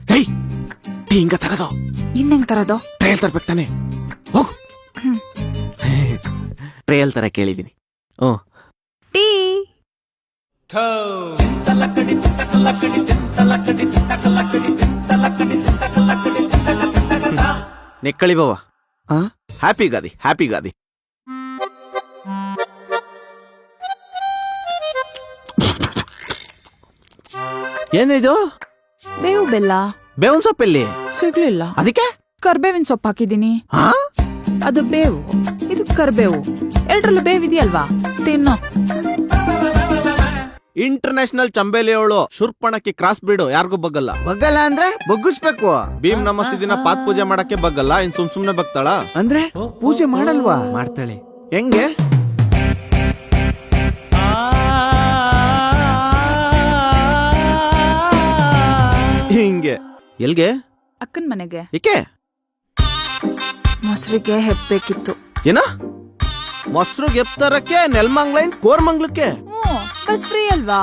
Tea ಹಿಂಗ ತರದು ಇನ್ನೆಂಗ್ ತರದು? Trail ತರ್ಬೇಕು ತಾನೆ, ಹೋಗು. ಟ್ರೇಲ್ ತರ ಕೇಳಿದೀನಿ. ಟೀ ನೆಕ್ಕಳಿ ಬಾವ. ಹ್ಯಾಪಿ ಗಾದಿ, ಹ್ಯಾಪಿ ಗಾದಿ. ಏನಿದು? ಬೇವು ಬೆಲ್ಲ. ಬೇವಿನ ಸೊಪ್ಪೆಲ್ಲಿ ಸಿಗ್ಲಿಲ್ಲ, ಅದಕ್ಕೆ ಕರ್ಬೇವಿನ ಸೊಪ್ಪು ಹಾಕಿದೀನಿ. ಅದು ಬೇವು, ಇದು ಕರ್ಬೇವು, ಎರಡರಲ್ಲೂ ಬೇವಿದೆಯಲ್ವಾ, ತಿನ್ನು. ಇಂಟರ್ನ್ಯಾಷನಲ್ ಚಂಬೇಲಿಯವಳು ಶೂರ್ಪಣಕ್ಕೆ ಕ್ರಾಸ್ ಬಿಡು, ಯಾರಿಗೂ ಬಗ್ಗಲ್ಲ. ಬಗ್ಗಲ್ಲ ಅಂದ್ರೆ ಬಗ್ಗಿಸ್ಬೇಕು. ಭೀಮ್ ನಮಸ್ತೆ ದಿನ ಪಾತ್ ಪೂಜೆ ಮಾಡಕ್ಕೆ ಬಗ್ಗಲ್ಲ, ಇನ್ ಸುಮ್ನೆ ಬಗ್ತಾಳ ಅಂದ್ರೆ ಪೂಜೆ ಮಾಡಲ್ವಾ? ಮಾಡ್ತಾಳೆ. ಹೆಂಗೆ? ಹಿಂಗೆ. ಎಲ್ಗೆ? ಅಕ್ಕನ್ ಮನೆಗೆ. ಏಕೆ? ಮೊಸರಿಗೆ ಹೆಪ್ಬೇಕಿತ್ತು. ಏನ? ಮೊಸರು ಗೆಪ್ತರಕ್ಕೆ ನೆಲ್ಮಂಗ್ಲೈನ್ ಕೋರ್ಮಂಗ್ಲಕ್ಕೆ? ಬಸ್ ಫ್ರೀ ಅಲ್ವಾ?